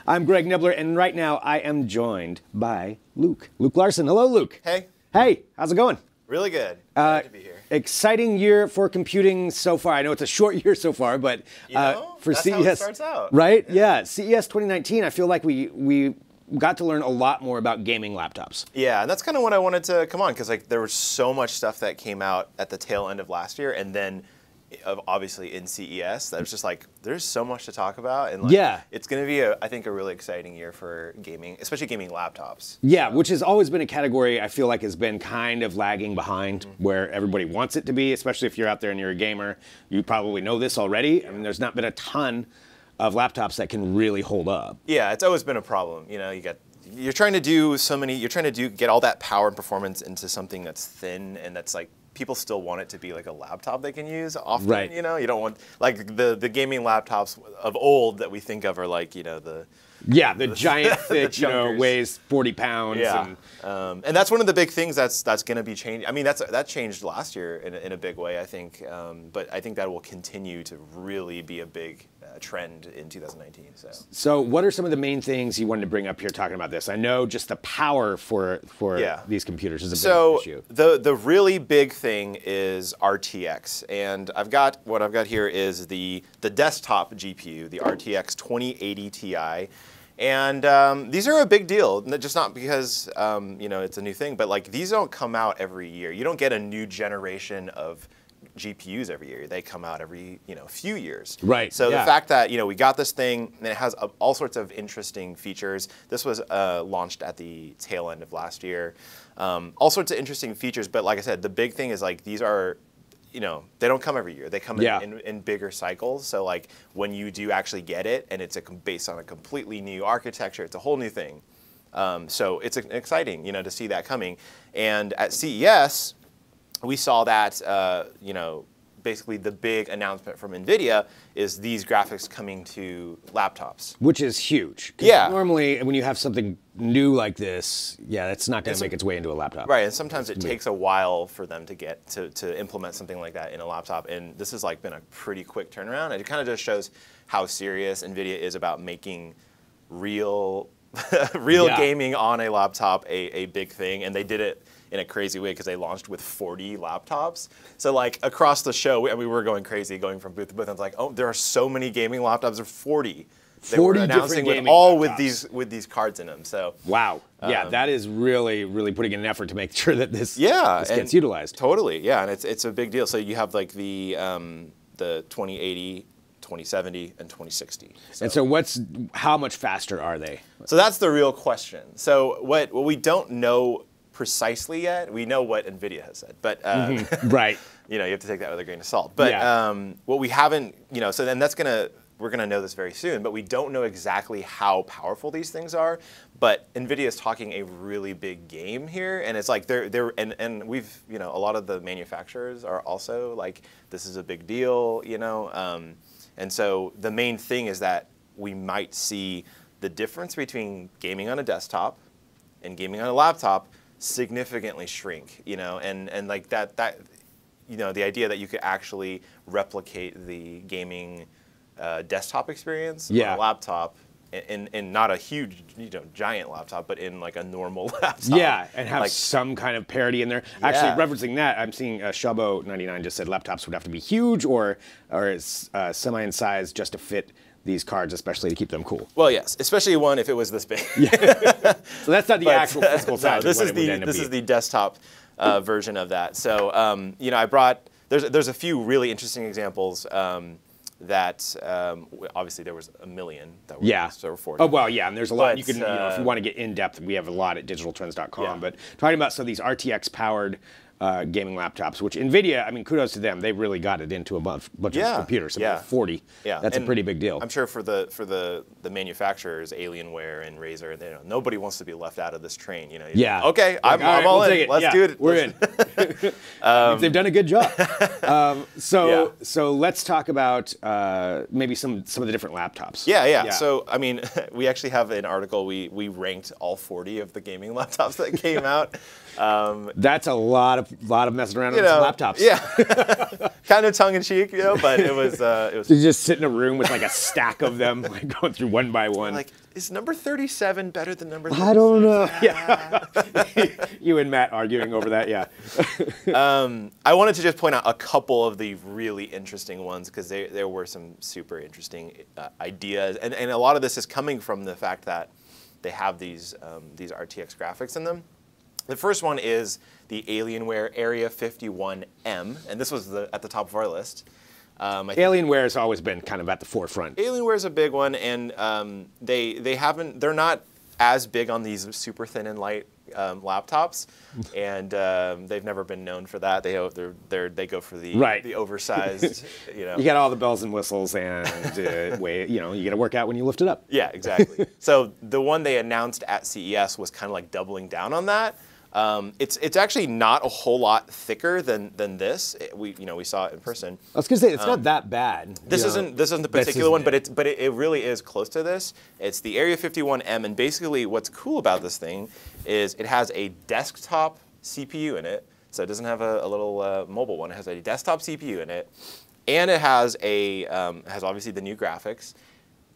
I'm Greg Nibbler, and right now I am joined by Luke. Luke Larson. Hello, Luke. Hey. Hey, how's it going? Really good. Glad to be here. Exciting year for computing so far. I know it's a short year so far, but for that's CES, how it starts out. Right? Yeah. CES 2019. I feel like we got to learn a lot more about gaming laptops. Yeah, and that's kind of what I wanted to come on, because like there was so much stuff that came out at the tail end of last year, and then obviously in CES, that was just like there's so much to talk about, and like, it's going to be I think a really exciting year for gaming, especially gaming laptops. Yeah, which has always been a category I feel like has been kind of lagging behind where everybody wants it to be, especially if you're out there and you're a gamer. You probably know this already. I mean, there's not been a ton of laptops that can really hold up. Yeah, it's always been a problem. You know, you're trying to do so many, get all that power and performance into something that's thin and that's like, people still want it to be like a laptop they can use often, right. You know? You don't want, like the gaming laptops of old that we think of are like, you know, the giant, thick, you know, weighs 40 pounds. Yeah, and that's one of the big things that's going to be changed. I mean, that changed last year in a big way, I think. But I think that will continue to really be a big trend in 2019. So what are some of the main things you wanted to bring up here talking about this? I know just the power for these computers is a big issue. So the really big thing is RTX, and what I've got here is the desktop GPU, the RTX 2080 Ti. And these are a big deal, just not because you know, it's a new thing, but like these don't come out every year. You don't get a new generation of GPUs every year. They come out every few years. Right. So the fact that we got this thing and it has all sorts of interesting features. This was launched at the tail end of last year. All sorts of interesting features, but like I said, the big thing is like these are. You know, they don't come every year. They come in bigger cycles. So like when you do actually get it, and it's based on a completely new architecture, it's a whole new thing. So it's exciting, to see that coming. And at CES, we saw that, basically the big announcement from NVIDIA is these graphics coming to laptops. Which is huge. Yeah. Normally, when you have something new like this, it's not going to make its way into a laptop. Right, and sometimes it takes a while for them to get to implement something like that in a laptop. And this has like been a pretty quick turnaround. And it kind of just shows how serious NVIDIA is about making real gaming on a laptop a big thing. And they did it in a crazy way because they launched with 40 laptops. So like across the show, we were going crazy, going from booth to booth. I was like, oh, there are so many gaming laptops. There are 40. They were announcing with these cards in them. So wow, yeah, that is really putting in an effort to make sure that this gets utilized. Totally, yeah, and it's a big deal. So you have like the 2080. 2070 and 2060. And so how much faster are they? So that's the real question. So what we don't know precisely yet, we know what NVIDIA has said, but right. You have to take that with a grain of salt. But what we haven't, so then we're gonna know this very soon, but we don't know exactly how powerful these things are. But NVIDIA is talking a really big game here, and it's like and we've a lot of the manufacturers are also like, this is a big deal, and so the main thing is that we might see the difference between gaming on a desktop and gaming on a laptop significantly shrink, and like that the idea that you could actually replicate the gaming desktop experience on a laptop in not a huge, giant laptop, but in like a normal laptop. Yeah, and have like, some kind of parity in there. Actually, referencing that, I'm seeing Shabo99 just said laptops would have to be huge or semi in size just to fit these cards, especially to keep them cool. Well, yes, especially one if it was this big. So that's not the actual physical size. No, this is the desktop version of that. So I brought there's a few really interesting examples. That obviously there was a million that were so were 40. Oh well, yeah, and there's a lot. But, you can, if you want to get in depth, we have a lot at digitaltrends.com. Yeah. But talking about some of these RTX powered gaming laptops, which NVIDIA, I mean, kudos to them. They really got it into a bunch of computers. So 40. Yeah, that's a pretty big deal. I'm sure for the manufacturers, Alienware and Razer, nobody wants to be left out of this train. Okay, I'm all in. Let's do it. We're in. They've done a good job. So let's talk about maybe some of the different laptops. Yeah. So I mean, we actually have an article. We ranked all 40 of the gaming laptops that came out. That's a lot of messing around with laptops. Yeah, kind of tongue in cheek, but it was. You just sit in a room with like a stack of them, like going through one by one. Like, is number 37 better than number 37? I don't know. Yeah. You and Matt arguing over that, yeah. I wanted to just point out a couple of the really interesting ones because there were some super interesting ideas. And a lot of this is coming from the fact that they have these RTX graphics in them. The first one is the Alienware Area 51M, and this was at the top of our list. Alienware has always been kind of at the forefront. Alienware is a big one, and they're not as big on these super thin and light laptops, and they've never been known for that. They go for the oversized. You got all the bells and whistles, and you got to work out when you lift it up. Yeah, exactly. So the one they announced at CES was kind of like doubling down on that. It's actually not a whole lot thicker than this. We saw it in person. I was gonna say it's not that bad. This isn't the particular one, but it really is close to this. It's the Area 51M, and basically what's cool about this thing is it has a desktop CPU in it. So it doesn't have a little mobile one. It has a desktop CPU in it, and it has has obviously the new graphics.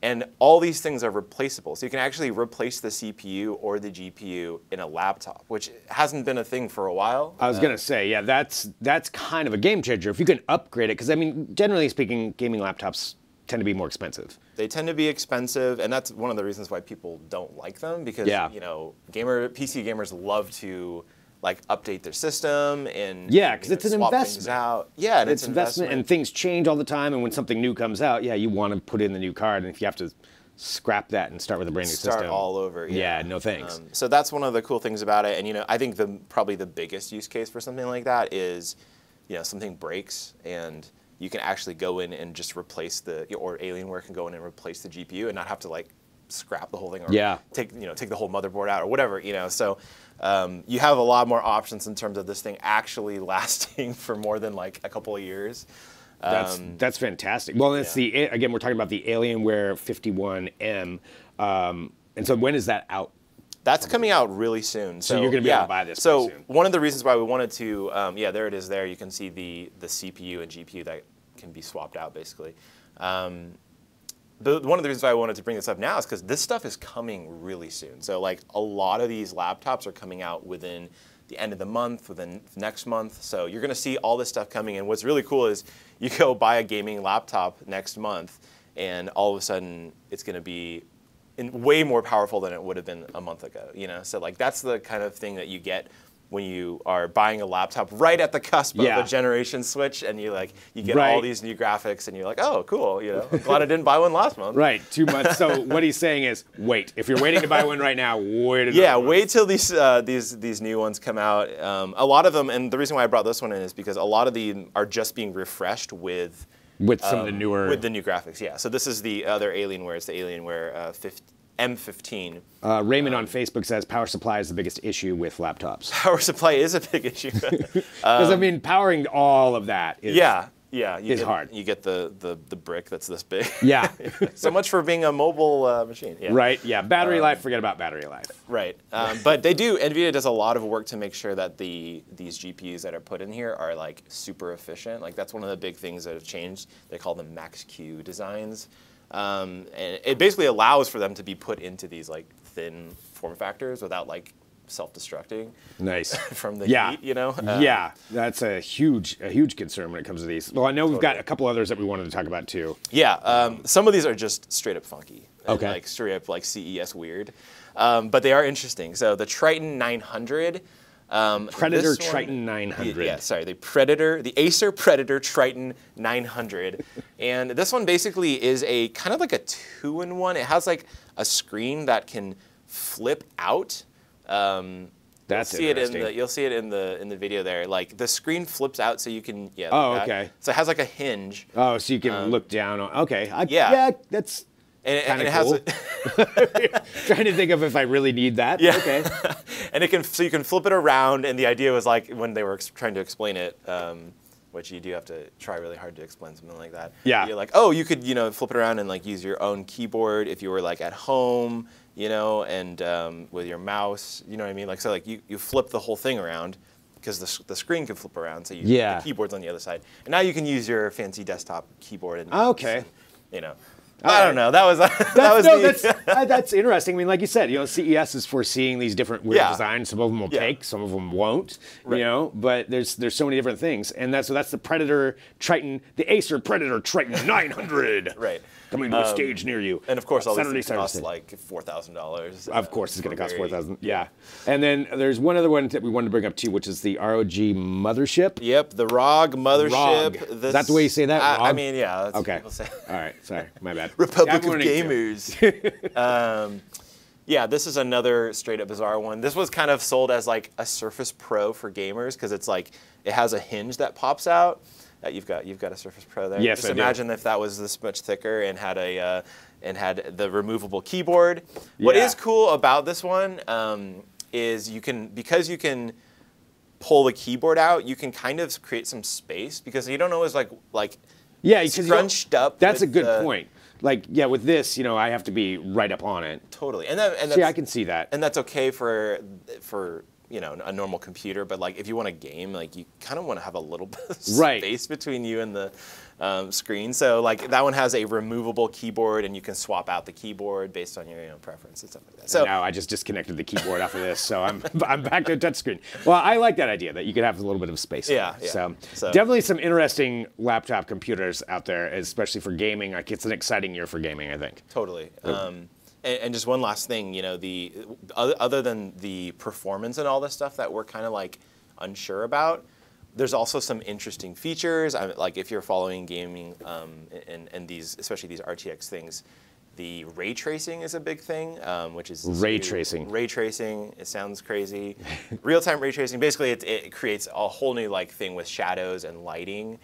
And all these things are replaceable. So you can actually replace the CPU or the GPU in a laptop, which hasn't been a thing for a while. I was going to say, yeah, that's kind of a game changer. If you can upgrade it, because I mean, generally speaking, gaming laptops tend to be more expensive. They tend to be expensive, and that's one of the reasons why people don't like them, because PC gamers love to like update their system and because it's an investment. Out. Yeah, and it's investment, and things change all the time. And when something new comes out, you want to put in the new card, and if you have to scrap that and start with a brand new system, start all over. Yeah, no thanks. So that's one of the cool things about it, and I think probably the biggest use case for something like that is, something breaks and you can actually go in and just replace or Alienware can go in and replace the GPU and not have to like scrap the whole thing or take the whole motherboard out or whatever. So. You have a lot more options in terms of this thing actually lasting for more than like a couple of years. That's fantastic. Well, it's again, we're talking about the Alienware 51M. And so when is that out? That's coming out really soon. So you're going to be able to buy this So soon. One of the reasons why we wanted to, there it is there. You can see the CPU and GPU that can be swapped out basically. One of the reasons why I wanted to bring this up now is because this stuff is coming really soon. So like a lot of these laptops are coming out within the end of the month, within next month. So you're going to see all this stuff coming in. What's really cool is you go buy a gaming laptop next month, and all of a sudden it's going to be way more powerful than it would have been a month ago. So like that's the kind of thing that you get when you are buying a laptop right at the cusp of a generation switch, and you get all these new graphics, and you're like, oh, cool. I'm glad I didn't buy one last month. Right, 2 months. So what he's saying is, wait. If you're waiting to buy one right now, wait. Wait till these new ones come out. A lot of them, and the reason why I brought this one in is because a lot of them are just being refreshed with some of the newer with the new graphics. Yeah. So this is the other Alienware. It's the Alienware M15. Raymond on Facebook says power supply is the biggest issue with laptops. Power supply is a big issue. Because I mean, powering all of that is hard. You get the brick that's this big. Yeah. So much for being a mobile machine. Yeah. Right. Yeah. Battery life. Forget about battery life. Right. But NVIDIA does a lot of work to make sure that these GPUs that are put in here are like super efficient. Like that's one of the big things that have changed. They call them MaxQ Designs. And it basically allows for them to be put into these like thin form factors without like self-destructing. Nice. From the heat, that's a huge concern when it comes to these. Well, I know we've got a couple others that we wanted to talk about too. Yeah, some of these are just straight up funky. And like straight up like CES weird, but they are interesting. So the Triton 900. Predator Triton 900. Yeah, sorry, the Acer Predator Triton 900. And this one basically is a kind of like a 2-in-1. It has like a screen that can flip out. That's interesting. You'll see it in the video there. Like the screen flips out so you can okay. So it has like a hinge. Oh, so you can look down on. Okay. That's. And it cool. has trying to think of if I really need that. Yeah. Okay. And so you can flip it around, and the idea was like when they were trying to explain it, which you do have to try really hard to explain something like that. Yeah. You're like, oh, you could flip it around and like use your own keyboard if you were like at home, and with your mouse, you know what I mean? Like so, like you flip the whole thing around. Because the screen can flip around, so the keyboard's on the other side, and now you can use your fancy desktop keyboard. And okay. I don't know. That was that's interesting. I mean, like you said, CES is foreseeing these different weird designs. Some of them will take, some of them won't. Right. But there's so many different things, and that's the Predator Triton, the Acer Predator Triton 900. Right. Coming to a stage near you. And of course, all these things cost like $4,000. Of course, it's going to cost $4,000. Yeah. And then there's one other one that we wanted to bring up too, which is the ROG Mothership. Yep, the ROG Mothership. ROG. Is that the way you say that? I mean, yeah. That's okay. What people say. All right. Sorry, my bad. Republic of Gamers. Yeah, this is another straight up bizarre one. This was kind of sold as like a Surface Pro for gamers because it's like it has a hinge that pops out. You've got a Surface Pro there. Yes, just imagine if that was this much thicker and had the removable keyboard. What is cool about this one is because you can pull the keyboard out, you can kind of create some space because you don't always like scrunched up. That's a good point. Like, with this, I have to be right up on it. Totally, and I can see that, and that's okay for a normal computer, but like if you want to game, like you kind of want to have a little bit of space between you and the screen. So like that one has a removable keyboard, and you can swap out the keyboard based on your preference and stuff like that. So now I just disconnected the keyboard off of this, so I'm back to a touchscreen. Well, I like that idea that you could have a little bit of space. Yeah. So definitely some interesting laptop computers out there, especially for gaming. Like it's an exciting year for gaming, I think. Totally. And just one last thing, other than the performance and all this stuff that we're kind of like unsure about, there's also some interesting features. Like if you're following gaming and these, especially these RTX things, the ray tracing is a big thing, which is ray tracing. Ray tracing. It sounds crazy. Real-time ray tracing. Basically, it creates a whole new like thing with shadows and lighting,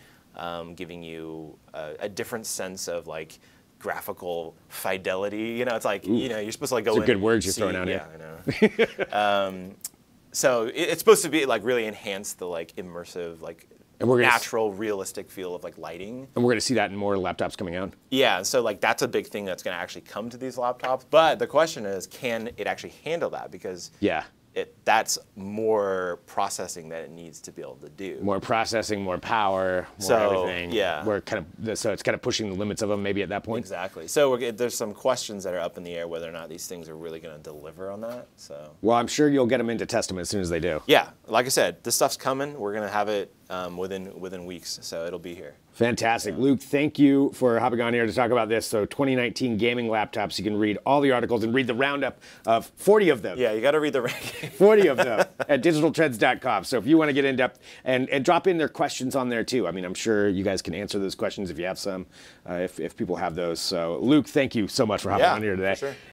giving you a different sense of like graphical fidelity. It's like you're supposed to like go. It's a good word you're throwing out here. Yeah, I know. So it's supposed to be like really enhance the like immersive, like natural, realistic feel of like lighting. And we're going to see that in more laptops coming out. Yeah, so like that's a big thing that's going to actually come to these laptops. But the question is, can it actually handle that? Because that's more processing that it needs to be able to do. More processing, more power, more everything. Yeah. So it's kind of pushing the limits of them maybe at that point. Exactly. So there's some questions that are up in the air whether or not these things are really going to deliver on that. So. Well, I'm sure you'll get them into test them as soon as they do. Yeah. Like I said, this stuff's coming. We're going to have it within weeks, so it'll be here. Fantastic. Luke, thank you for hopping on here to talk about this. So 2019 gaming laptops, you can read all the articles and read the roundup of 40 of them. Yeah, you got to read the ranking. 40 of them at digitaltrends.com. So if you want to get in depth and drop in their questions on there too. I mean, I'm sure you guys can answer those questions if you have some, if people have those. So Luke, thank you so much for hopping on here today. For sure.